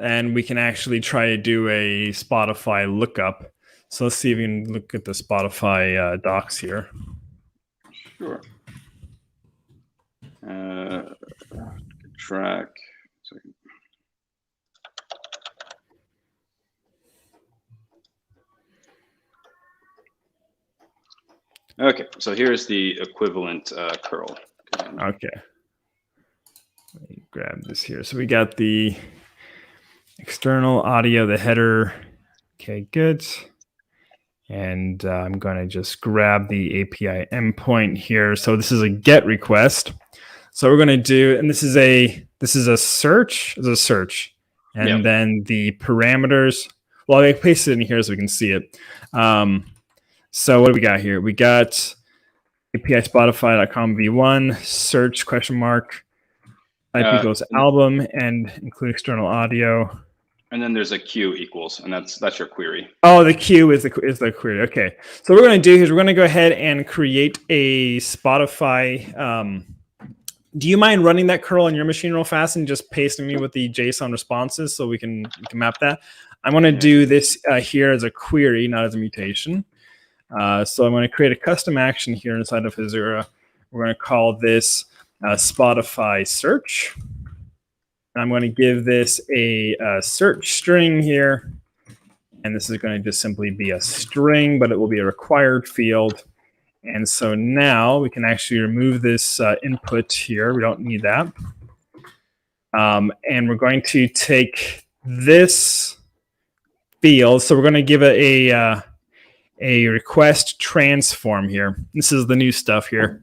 and we can actually try to do a Spotify lookup. So let's see if we can look at the Spotify docs here. Sure. Track. Okay, so here's the equivalent curl. Okay. Let me grab this here. So we got the external audio, the header. Okay, good. And I'm going to just grab the API endpoint here. So this is a GET request. So we're going to do, and this is a search. It's a search, and then the parameters. Well, I pasted it in here so we can see it. So what do we got here? We got API Spotify.com v1 search question mark IP equals album and include external audio. And then there's a Q equals, and that's your query. Oh, the Q is the query. Okay, so what we're going to do is we're going to go ahead and create a Spotify. Do you mind running that curl on your machine real fast and just pasting me with the JSON responses so we can map that? I'm going to do this here as a query, not as a mutation. So I'm going to create a custom action here inside of Hasura. We're going to call this Spotify search. I'm going to give this a search string here. And this is going to just simply be a string, but it will be a required field. And so now we can actually remove this input here. We don't need that. And we're going to take this field. So we're going to give it a request transform here. This is the new stuff here.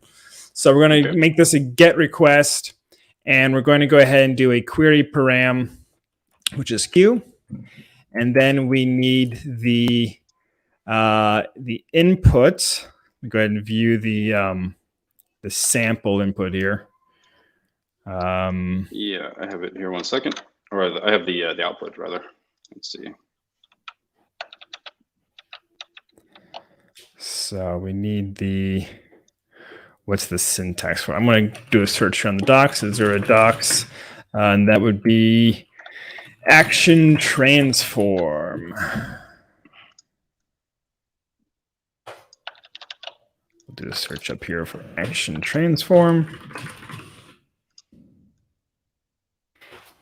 So we're going to make this a GET request. And we're going to go ahead and do a query param, which is Q. And then we need the input. Go ahead and view the sample input here. Yeah, I have it here 1 second. Or I have the output rather. Let's see. So we need the, what's the syntax for? I'm going to do a search here on the docs. Is there a docs? And that would be action transform. We'll do a search up here for action transform.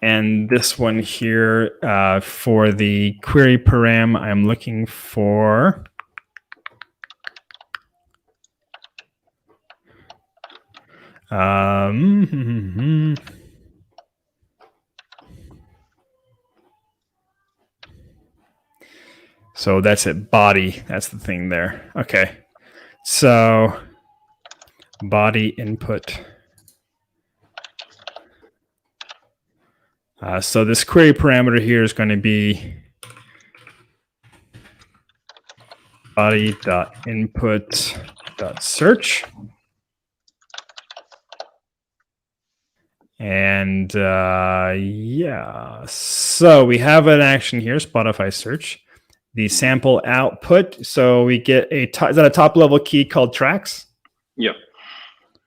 And this one here for the query param, I'm looking for so that's it, body. That's the thing there. Okay. So body input. So this query parameter here is going to be body.input.search. And yeah, so we have an action here, Spotify search, the sample output. So we get is that a top level key called tracks? Yep.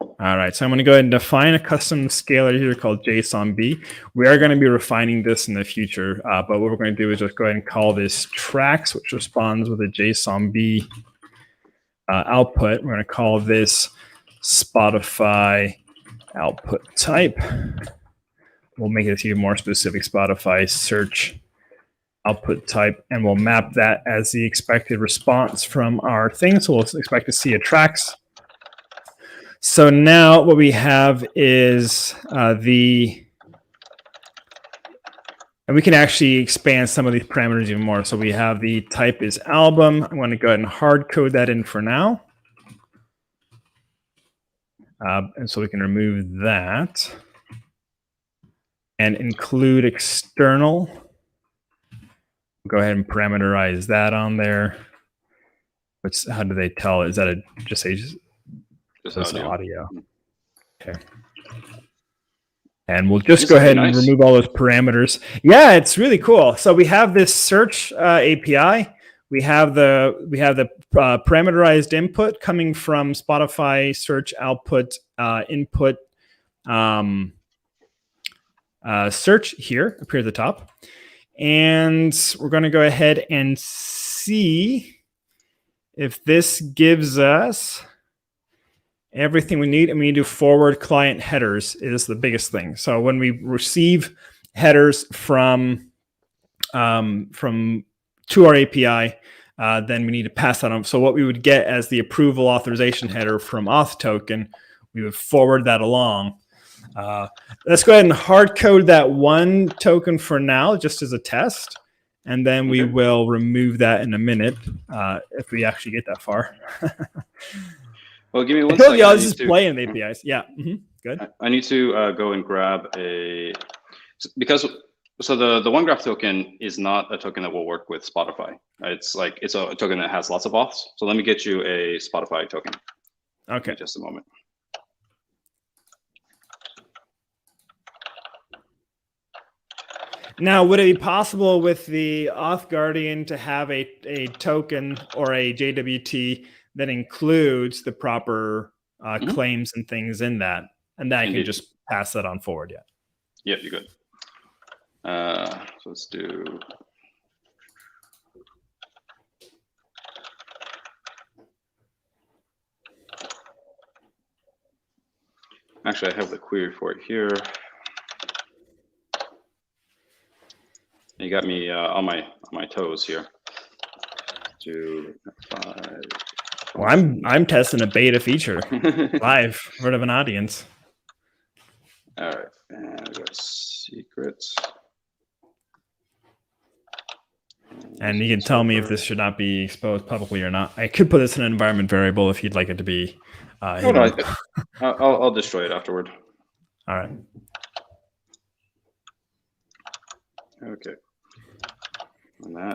All right, so I'm going to go ahead and define a custom scalar here called JSONB. We are going to be refining this in the future, but what we're going to do is just go ahead and call this tracks, which responds with a JSONB output. We're going to call this Spotify output type. We'll make it even more specific, Spotify search output type, and we'll map that as the expected response from our thing. So we'll expect to see a tracks. So now what we have is and we can actually expand some of these parameters even more. So we have the type is album. I'm going to go ahead and hard code that in for now. And so we can remove that and include external. Go ahead and parameterize that on there. How do they tell? Is that just audio? Okay. And we'll just go ahead and remove all those parameters. Yeah, it's really cool. So we have this search API. We have the parameterized input coming from Spotify search output input search here up here at the top. And we're going to go ahead and see if this gives us everything we need. And we need to forward client headers is the biggest thing. So when we receive headers from to our API, then we need to pass that on. So what we would get as the approval authorization header from auth token, we would forward that along. Let's go ahead and hard code that one token for now, just as a test. And then we will remove that in a minute if we actually get that far. Well, give me one second. I'll just play in the APIs. Yeah, good. I need to go and grab so the one graph token is not a token that will work with Spotify. It's a token that has lots of auths. So let me get you a Spotify token. Okay. In just a moment. Now, would it be possible with the Auth Guardian to have a token or a JWT that includes the proper claims and things in that, and that I can just pass that on forward? Yeah. Yep, you're good. So let's do. Actually, I have the query for it here. You got me on my toes here. 2, 5. Well, I'm testing a beta feature live in front of an audience. All right, and we got secrets. And you can tell me if this should not be exposed publicly or not. I could put this in an environment variable if you'd like it to be. Hold on. I'll destroy it afterward. All right. Okay.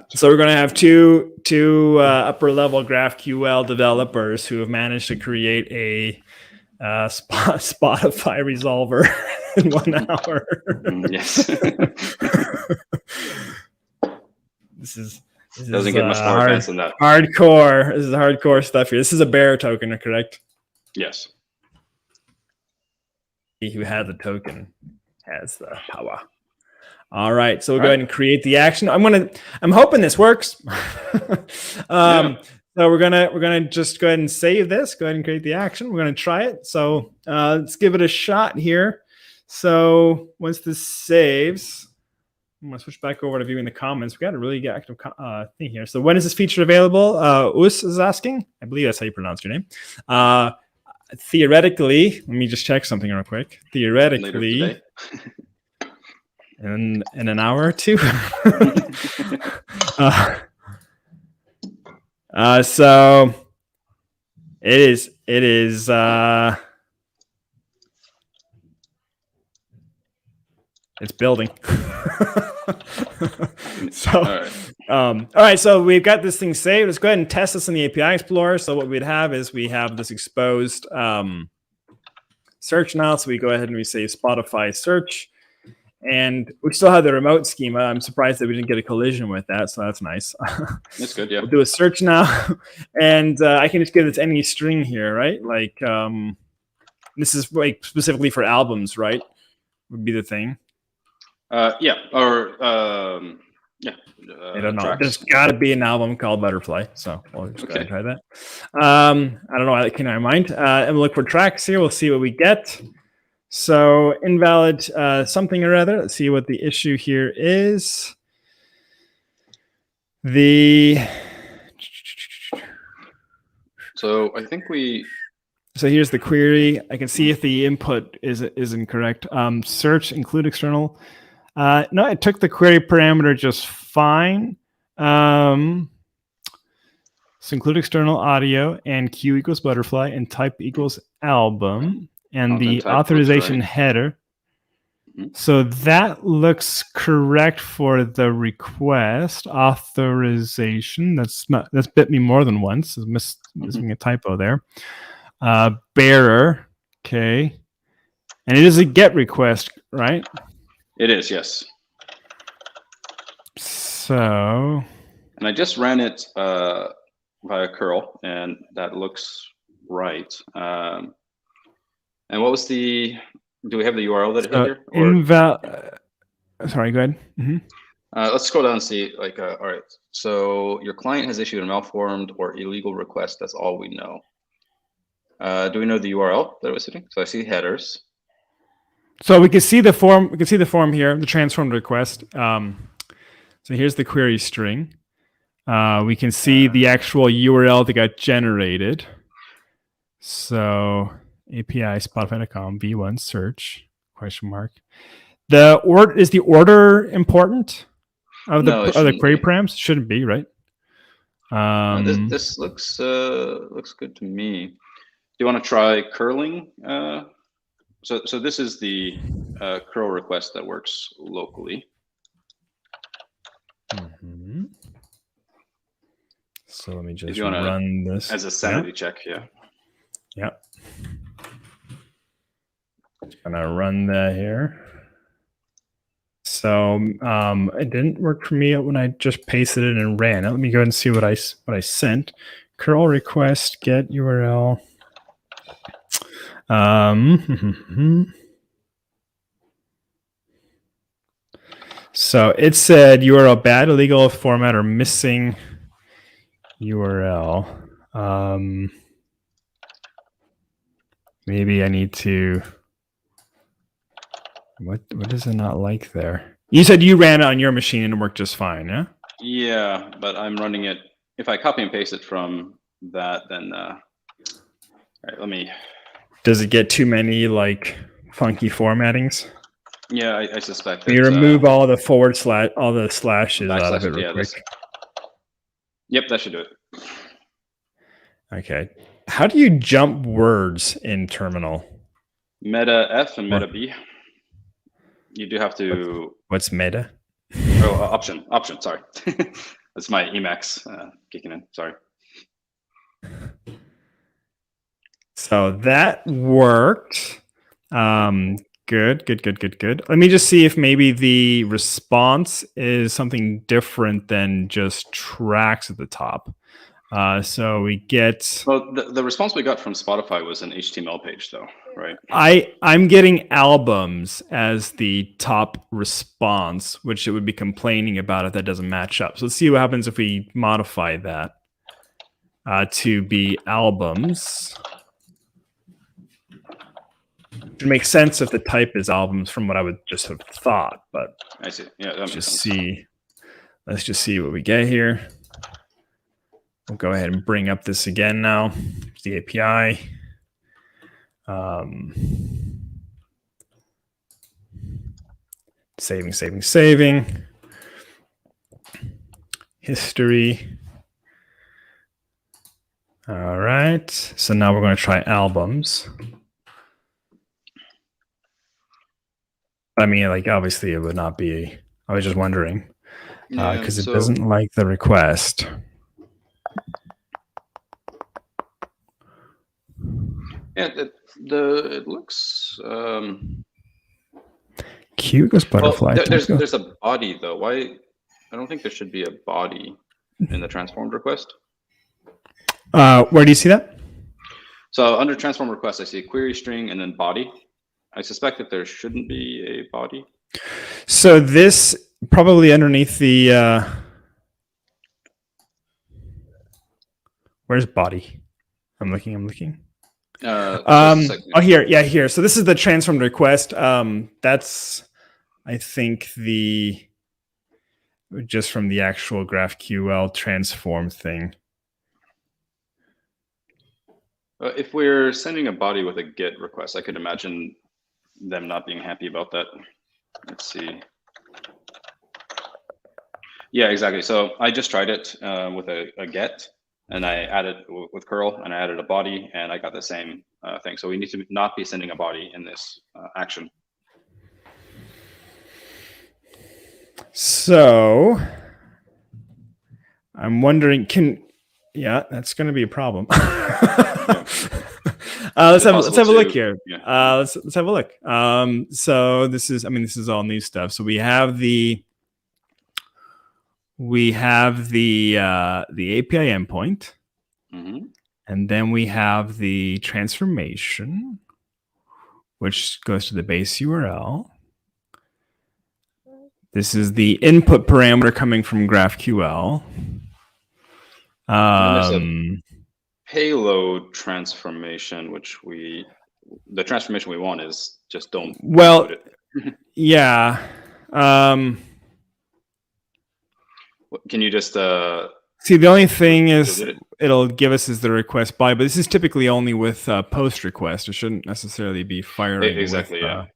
So we're going to have two upper level GraphQL developers who have managed to create a Spotify resolver in 1 hour. Yes. This doesn't get much more advanced than that. Hardcore. This is hardcore stuff here. This is a bearer token, correct? Yes. He who has the token has the power. All right, so we'll go ahead and create the action. I'm hoping this works. So we're gonna just go ahead and save this. Go ahead and create the action. We're gonna try it. So let's give it a shot here. So once this saves, I'm gonna switch back over to viewing the comments. We got a really active thing here. So when is this feature available? Us is asking. I believe that's how you pronounce your name. Theoretically, let me just check something real quick. Theoretically. In an hour or two. So it is it's building. So all right, so we've got this thing saved. Let's go ahead and test this in the API Explorer. So what we'd have is we have this exposed search now. So we go ahead and we say Spotify search. And we still have the remote schema. I'm surprised that we didn't get a collision with that. So that's nice. That's good, yeah. We'll do a search now. And I can just give this any string here, right? Like this is like specifically for albums, right? Would be the thing. Yeah, or yeah. I don't know. Tracks. There's got to be an album called Butterfly, so we'll just go ahead and try that. I don't know why that came to my mind. And we'll look for tracks here. We'll see what we get. So invalid something or other. Let's see what the issue here is. So I think we. So here's the query. I can see if the input is incorrect. Search include external. No, it took the query parameter just fine. So include external audio and Q equals butterfly and type equals album and the authorization header. So that looks correct for the request authorization. That's bit me more than once. It's missing a typo there. Bearer, okay, and it is a GET request, right? It is, yes. So, and I just ran it via curl, and that looks right. And what was the? Do we have the URL that hit here? Sorry, go ahead. Mm-hmm. Let's scroll down and see. Like, all right. So your client has issued a malformed or illegal request. That's all we know. Do we know the URL that it was hitting? So I see headers. So we can see the form. We can see the form here, the transformed request. So here's the query string. We can see the actual URL that got generated. So API Spotify.com v1 search ? Is the order important of the query params? Shouldn't be, right? This looks good to me. Do you want to try curling? So this is the curl request that works locally. Mm-hmm. So let me just run this as a sanity check. Yeah. Yep. Just gonna run that here. So it didn't work for me when I just pasted it and ran it. Let me go ahead and see what I sent. Curl request get URL. So it said URL bad, illegal, format, or missing URL. Maybe I need to. What is it not like there? You said you ran it on your machine and it worked just fine, yeah? Yeah, but I'm running it. If I copy and paste it from that, then all right, let me. Does it get too many like funky formattings? Yeah, I suspect. You remove all the all the slashes out of it real quick. Yep, that should do it. Okay. How do you jump words in terminal? Meta F and meta B. You do have to. What's meta? Oh, option. Sorry, that's my Emacs kicking in. Sorry. So that worked. Good. Let me just see if maybe the response is something different than just tracks at the top. So we get. Well, the response we got from Spotify was an HTML page, though, right? I'm getting albums as the top response, which it would be complaining about if that doesn't match up. So let's see what happens if we modify that to be albums. It makes sense if the type is albums from what I would just have thought, but I see. Yeah, that makes sense. Let's just see what we get here. We'll go ahead and bring up this again now. It's the API. Saving. History. All right. So now we're going to try albums. I mean, like, obviously it would not be. I was just wondering because it doesn't like the request. Yeah, It looks Q goes butterfly. well, there's a body though. Why? I don't think there should be a body in the transformed request. Where do you see that? So under transform request, I see a query string and then body. I suspect that there shouldn't be a body. So this probably underneath the where's body? I'm looking. Oh, here. Yeah, here. So this is the transformed request. That's, I think, just from the actual GraphQL transform thing. If we're sending a body with a GET request, I could imagine them not being happy about that. Let's see. Yeah, exactly. So I just tried it with a GET, and I added with curl, and I added a body, and I got the same thing. So we need to not be sending a body in this action. So I'm wondering, yeah, that's going to be a problem. Let's have a look here. Yeah. Let's have a look. So this is all new stuff. So we have the API endpoint, and then we have the transformation, which goes to the base URL. This is the input parameter coming from GraphQL. Payload transformation, which the transformation we want is just don't. Well, yeah. Can you just see? The only thing is it'll give us is the request by, but this is typically only with post request. It shouldn't necessarily be firing. Exactly. With,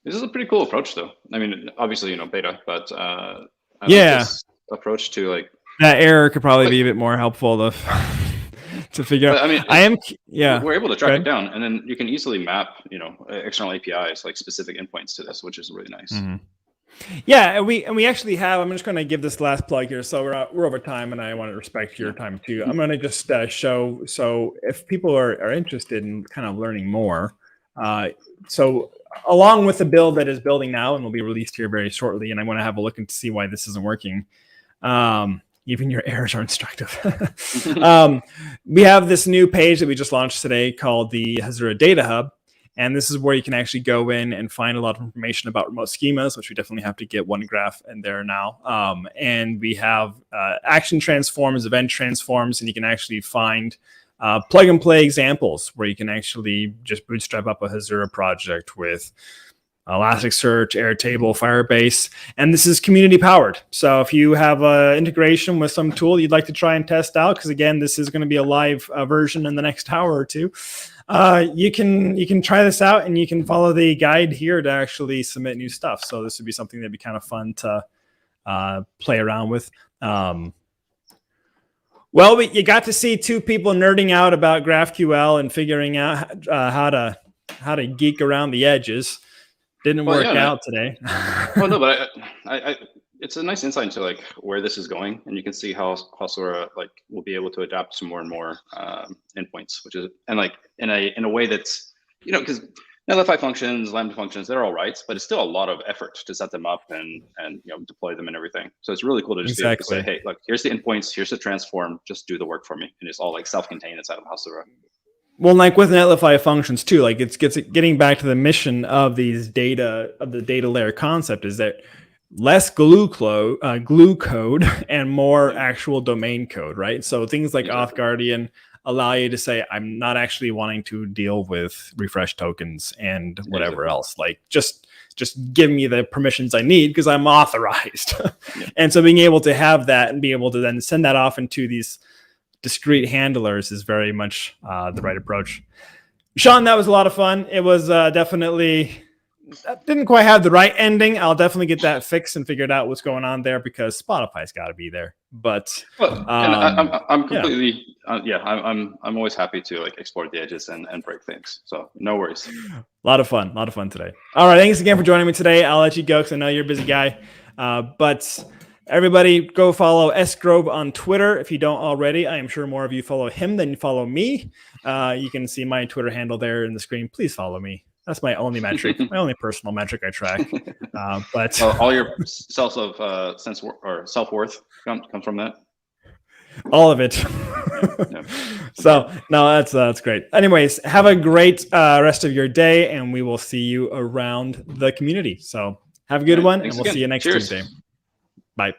This is a pretty cool approach, though. I mean, obviously, beta, but I like this approach to like that error could probably be a bit more helpful to figure out. I mean, we're able to track it down, and then you can easily map, external APIs like specific endpoints to this, which is really nice. Mm-hmm. Yeah, and we actually have. I'm just going to give this last plug here. So we're over time, and I want to respect your time too. I'm going to just show. So if people are interested in kind of learning more, so along with the build that is building now and will be released here very shortly, and I want to have a look and see why this isn't working. Even your errors are instructive. We have this new page that we just launched today called the Hasura Data Hub. And this is where you can actually go in and find a lot of information about remote schemas, which we definitely have to get one graph in there now. And we have action transforms, event transforms, and you can actually find plug and play examples where you can actually just bootstrap up a Hasura project with Elasticsearch, Airtable, Firebase, and this is community powered. So if you have an integration with some tool you'd like to try and test out, because again, this is going to be a live version in the next hour or two, you can try this out and you can follow the guide here to actually submit new stuff. So this would be something that'd be kind of fun to play around with. Well, you got to see two people nerding out about GraphQL and figuring out how to geek around the edges. Didn't work out today. Well, no, but I it's a nice insight into like where this is going, and you can see how Hasura will be able to adapt to more and more endpoints, which is in a way that's because LFI functions, Lambda functions, they're all right, but it's still a lot of effort to set them up and deploy them and everything. So it's really cool to just be able to say, hey, look, here's the endpoints, here's the transform, just do the work for me, and it's all self-contained inside of Hasura. Well, with netlify functions too, it's getting back to the mission of the data layer concept is that less glue code and more actual domain code, right? So things like Auth Guardian allow you to say, I'm not actually wanting to deal with refresh tokens and whatever else. Just give me the permissions I need because I'm authorized. And so being able to have that and be able to then send that off into these discrete handlers is very much the right approach. Sean, that was a lot of fun. It was definitely didn't quite have the right ending. I'll definitely get that fixed and figured out what's going on there because Spotify's got to be there. But I'm completely I'm always happy to explore the edges and break things. So no worries. A lot of fun today. All right, thanks again for joining me today. I'll let you go because I know you're a busy guy. But Everybody go follow sgrove on Twitter if you don't already. I am sure more of you follow him than you follow me. You can see my Twitter handle there in the screen. Please follow me. That's my only metric, my only personal metric I track. But all your sense of sense or self-worth comes from that. All of it. Yeah. So no, that's great. Anyways, have a great rest of your day, and we will see you around the community. So have a good one, Thanks and we'll again. see you next Cheers. Tuesday. Bye.